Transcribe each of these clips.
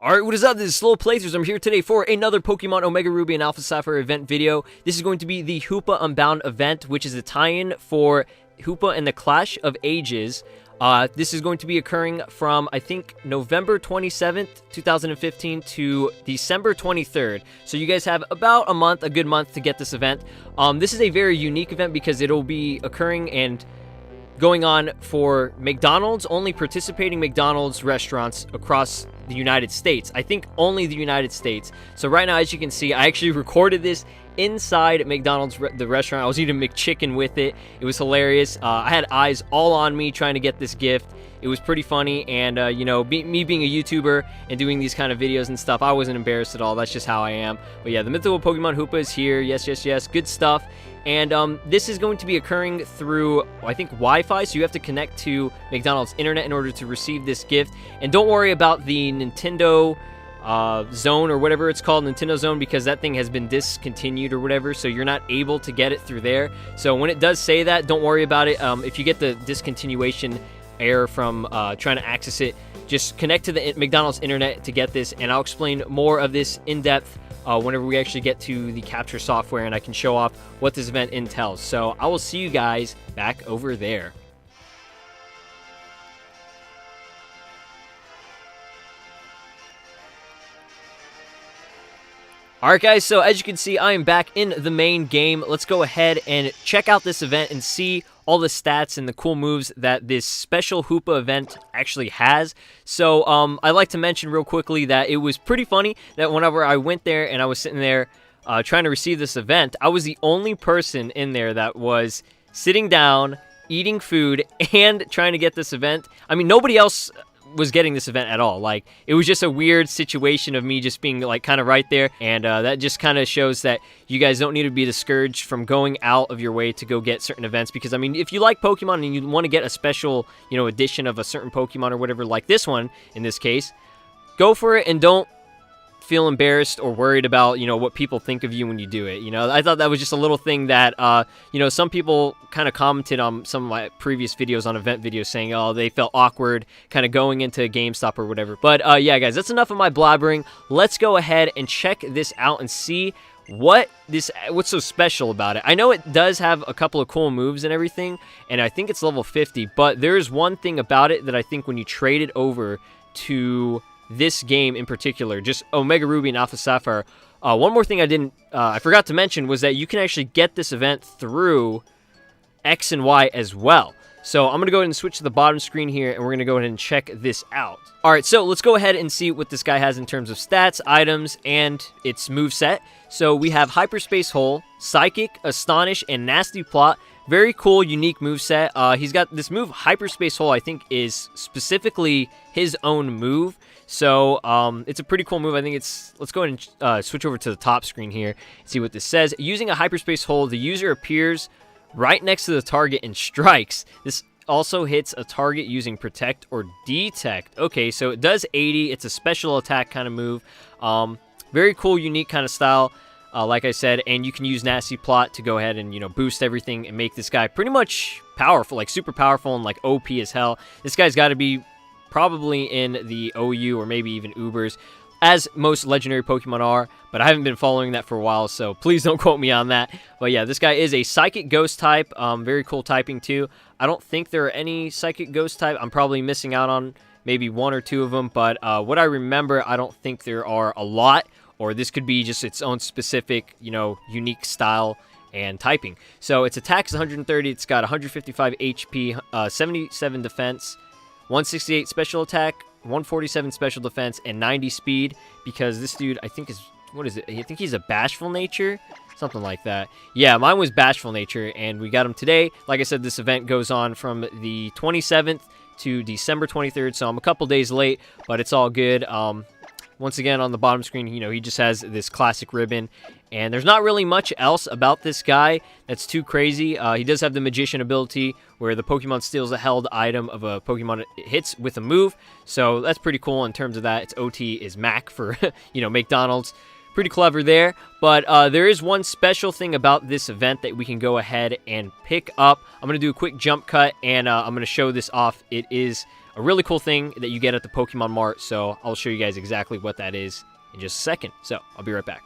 Alright, what is up? This is Slow Playthroughs. I'm here today for another Pokemon Omega Ruby and Alpha Sapphire event video. This is going to be the Hoopa Unbound event, which is a tie-in for Hoopa and the Clash of Ages. This is going to be occurring from, I think, November 27th, 2015 to December 23rd. So you guys have about a good month to get this event. This is a very unique event because it'll be occurring and going on for McDonald's, only participating McDonald's restaurants across the United States. I think only the United States. So right now, as you can see, I actually recorded this inside McDonald's, the restaurant. I was eating McChicken with it. It was hilarious. I had eyes all on me trying to get this gift. It was pretty funny, and you know, me being a YouTuber and doing these kind of videos and stuff, I wasn't embarrassed at all. That's just how I am. But yeah, the mythical Pokemon Hoopa is here. Yes, yes, yes. Good stuff. And this is going to be occurring through, I think, Wi-Fi, so you have to connect to McDonald's internet in order to receive this gift. And don't worry about the Nintendo Zone or whatever it's called, Nintendo Zone, because that thing has been discontinued or whatever, so you're not able to get it through there. So when it does say that, don't worry about it. If you get the discontinuation error from trying to access it, just connect to the McDonald's internet to get this, and I'll explain more of this in depth whenever we actually get to the capture software and I can show off what this event entails. So I will see you guys back over there. Alright guys, so as you can see, I am back in the main game. Let's go ahead and check out this event and see all the stats and the cool moves that this special Hoopa event actually has. So, I'd like to mention real quickly that it was pretty funny that whenever I went there and I was sitting there trying to receive this event, I was the only person in there that was sitting down, eating food, and trying to get this event. I mean, nobody else was getting this event at all. Like, it was just a weird situation of me just being like kind of right there, and that just kind of shows that you guys don't need to be discouraged from going out of your way to go get certain events, because I mean, if you like Pokemon and you want to get a special, you know, edition of a certain Pokemon or whatever, like this one in this case, go for it and don't feel embarrassed or worried about, you know, what people think of you when you do it. You know, I thought that was just a little thing that you know, some people kind of commented on some of my previous videos on event videos saying, oh, they felt awkward kind of going into GameStop or whatever. But yeah guys, that's enough of my blabbering. Let's go ahead and check this out and see what's so special about it. I know it does have a couple of cool moves and everything, and I think it's level 50, but there's one thing about it that I think when you trade it over to this game in particular, just Omega Ruby and Alpha Sapphire. One more thing I forgot to mention was that you can actually get this event through X and Y as well. So I'm going to go ahead and switch to the bottom screen here, and we're going to go ahead and check this out. Alright, so let's go ahead and see what this guy has in terms of stats, items, and its moveset. So we have Hyperspace Hole, Psychic, Astonish, and Nasty Plot. Very cool, unique moveset. He's got this move, Hyperspace Hole, I think is specifically his own move. So, it's a pretty cool move. I think it's... Let's go ahead and switch over to the top screen here and see what this says. Using a Hyperspace Hole, the user appears right next to the target and strikes. This also hits a target using Protect or Detect. Okay, so it does 80. It's a special attack kind of move. Very cool, unique kind of style, like I said. And you can use Nasty Plot to go ahead and, you know, boost everything and make this guy pretty much powerful, like super powerful and like OP as hell. This guy's got to be probably in the OU or maybe even Ubers, as most legendary Pokemon are, but I haven't been following that for a while, so please don't quote me on that. But yeah, this guy is a Psychic Ghost type, very cool typing too. I don't think there are any Psychic Ghost type. I'm probably missing out on maybe one or two of them, but what I remember, I don't think there are a lot, or this could be just its own specific, you know, unique style and typing. So its attack is 130, it's got 155 HP, 77 defense, 168 special attack, 147 special defense, and 90 speed, because this dude, I think is, what is it? I think he's a bashful nature, something like that. Yeah, mine was bashful nature, and we got him today. Like I said, this event goes on from the 27th to December 23rd, so I'm a couple days late, but it's all good. Once again, on the bottom screen, you know, he just has this classic ribbon, and there's not really much else about this guy that's too crazy. He does have the Magician ability, where the Pokemon steals a held item of a Pokemon it hits with a move, so that's pretty cool in terms of that. Its OT is Mac for, you know, McDonald's. Pretty clever there, but there is one special thing about this event that we can go ahead and pick up. I'm going to do a quick jump cut, and I'm going to show this off. It is a really cool thing that you get at the Pokemon Mart. So I'll show you guys exactly what that is in just a second. So I'll be right back.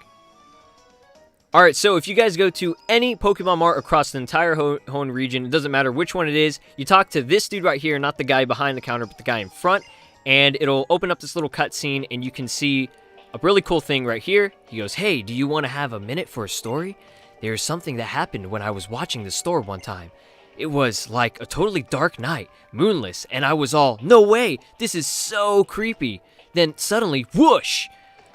Alright, so if you guys go to any Pokemon Mart across the entire Hoenn region, it doesn't matter which one it is, you talk to this dude right here, not the guy behind the counter, but the guy in front, and it'll open up this little cutscene, and you can see a really cool thing right here. He goes, "Hey, do you want to have a minute for a story? There's something that happened when I was watching the store one time. It was like a totally dark night, moonless, and I was all, no way, this is so creepy. Then suddenly, whoosh!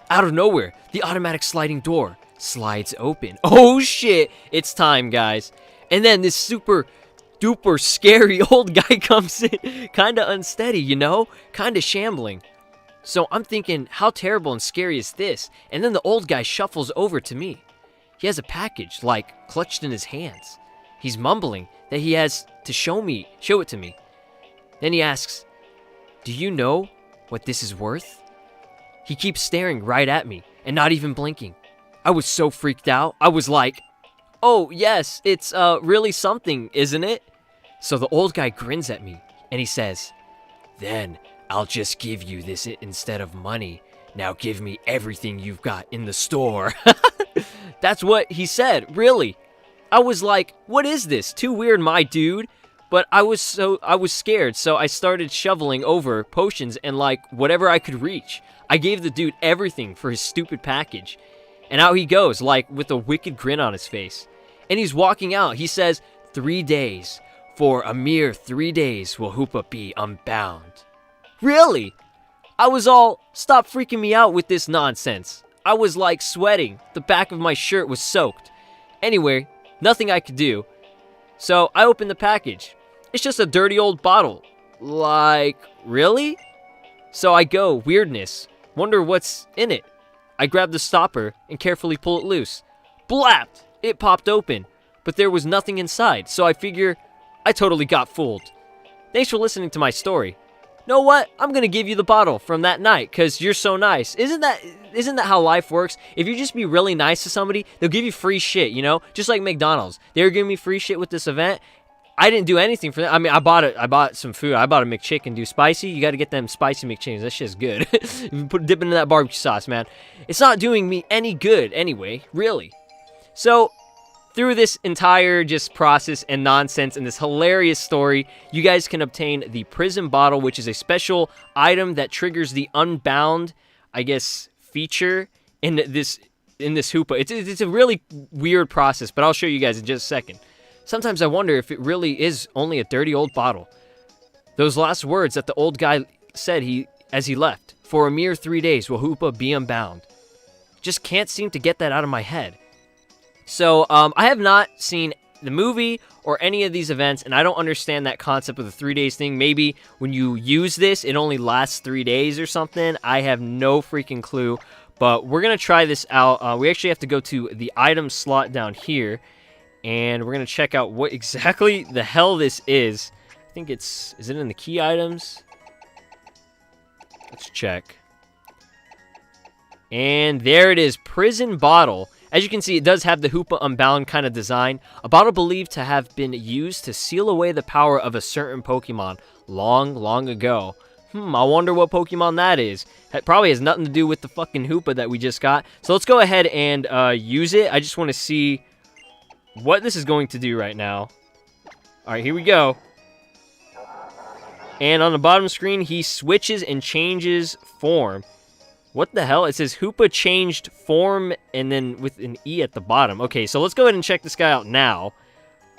Out of nowhere, the automatic sliding door slides open. Oh shit, it's time, guys. And then this super duper scary old guy comes in, kinda unsteady, you know? Kinda shambling. So I'm thinking, how terrible and scary is this? And then the old guy shuffles over to me. He has a package, like, clutched in his hands. He's mumbling that he has to show it to me. Then he asks, "Do you know what this is worth?" He keeps staring right at me and not even blinking. I was so freaked out. I was like, "Oh, yes, it's really something, isn't it?" So the old guy grins at me and he says, "Then I'll just give you this instead of money. Now give me everything you've got in the store." That's what he said, really. I was like, what is this? Too weird, my dude. But I was scared, so I started shoveling over potions and like whatever I could reach. I gave the dude everything for his stupid package. And out he goes, like with a wicked grin on his face. And he's walking out. He says, 3 days. For a mere 3 days will Hoopa be unbound. Really? I was all, stop freaking me out with this nonsense. I was like sweating. The back of my shirt was soaked. Anyway, nothing I could do. So I opened the package. It's just a dirty old bottle. Like, really? So I go, weirdness. Wonder what's in it. I grab the stopper and carefully pull it loose. Blapped! It popped open, but there was nothing inside, so I figure I totally got fooled. Thanks for listening to my story. Know what? I'm gonna give you the bottle from that night, cause you're so nice. Isn't that how life works? If you just be really nice to somebody, they'll give you free shit, you know? Just like McDonald's. They were giving me free shit with this event. I didn't do anything for that. I mean, I bought some food. I bought a McChicken. Do spicy? You gotta get them spicy McChickens. That shit's good. You dip into that barbecue sauce, man. It's not doing me any good anyway, really. So, through this entire just process and nonsense and this hilarious story, you guys can obtain the Prison Bottle, which is a special item that triggers the Unbound, I guess, feature in this Hoopa. It's a really weird process, but I'll show you guys in just a second. Sometimes I wonder if it really is only a dirty old bottle. Those last words that the old guy said as he left, for a mere 3 days will Hoopa be unbound. Just can't seem to get that out of my head. So, I have not seen the movie or any of these events, and I don't understand that concept of the 3 days thing. Maybe when you use this, it only lasts 3 days or something. I have no freaking clue, but we're going to try this out. We actually have to go to the item slot down here, and we're going to check out what exactly the hell this is. I think is it in the key items? Let's check. And there it is, Prison Bottle. As you can see, it does have the Hoopa Unbound kind of design. A bottle believed to have been used to seal away the power of a certain Pokemon long, long ago. I wonder what Pokemon that is. It probably has nothing to do with the fucking Hoopa that we just got. So let's go ahead and use it. I just want to see what this is going to do right now. Alright, here we go. And on the bottom screen, he switches and changes form. What the hell? It says Hoopa changed form and then with an E at the bottom. Okay, so let's go ahead and check this guy out now.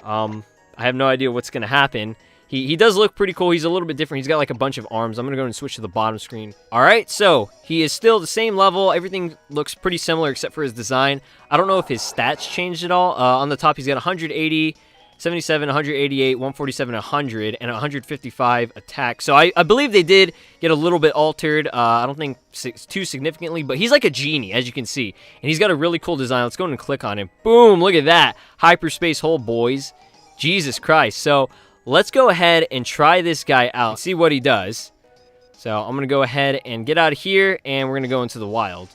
I have no idea what's going to happen. He does look pretty cool. He's a little bit different. He's got like a bunch of arms. I'm going to go and switch to the bottom screen. Alright, so he is still the same level. Everything looks pretty similar except for his design. I don't know if his stats changed at all. On the top, he's got 180, 77, 188, 147, 100, and 155 attack. So I believe they did get a little bit altered. I don't think too significantly, but he's like a genie, as you can see. And he's got a really cool design. Let's go ahead and click on him. Boom, look at that. Hyperspace hole, boys. Jesus Christ. So let's go ahead and try this guy out. See what he does. So I'm going to go ahead and get out of here, and we're going to go into the wild.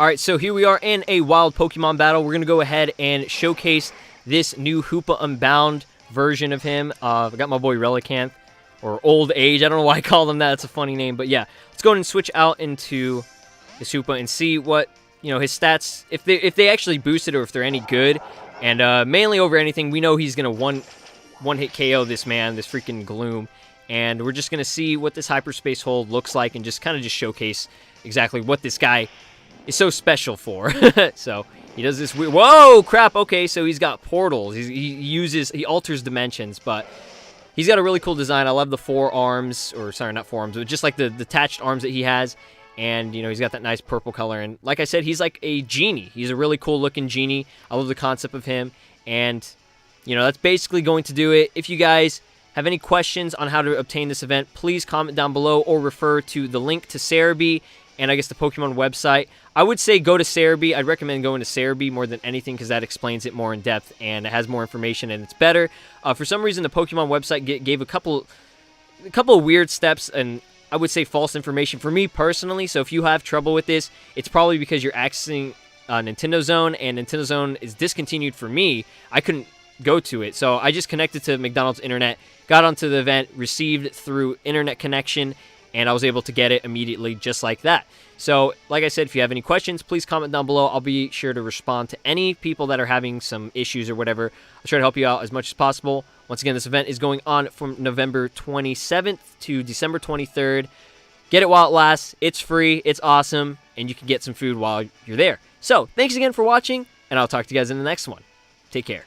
Alright, so here we are in a wild Pokemon battle. We're going to go ahead and showcase this new Hoopa Unbound version of him. I got my boy Relicanth. or old age. I don't know why I call them that. It's a funny name. But yeah, let's go ahead and switch out into this Hoopa and see what, his stats, if they actually boosted or if they're any good. And mainly over anything, we know he's going to one-hit KO this man, this freaking Gloom. And we're just going to see what this Hyperspace Hold looks like and just kind of just showcase exactly what this guy is so special for. So he does this weird... Whoa, crap. Okay, so he's got portals. He alters dimensions, but he's got a really cool design. I love the forearms, or sorry, not forearms, but just like the detached arms that he has. And, he's got that nice purple color. And like I said, he's like a genie. He's a really cool looking genie. I love the concept of him. And, that's basically going to do it. If you guys have any questions on how to obtain this event, please comment down below or refer to the link to Cerebi and I guess the Pokemon website. I would say go to Cerebi. I'd recommend going to Cerebi more than anything because that explains it more in depth and it has more information and it's better. For some reason, the Pokemon website gave a couple of weird steps and I would say false information for me personally. So if you have trouble with this, it's probably because you're accessing Nintendo Zone and Nintendo Zone is discontinued for me. I couldn't go to it. So I just connected to McDonald's internet, got onto the event, received through internet connection, and I was able to get it immediately just like that. So, like I said, if you have any questions, please comment down below. I'll be sure to respond to any people that are having some issues or whatever. I'll try to help you out as much as possible. Once again, this event is going on from November 27th to December 23rd. Get it while it lasts. It's free. It's awesome. And you can get some food while you're there. So, thanks again for watching, and I'll talk to you guys in the next one. Take care.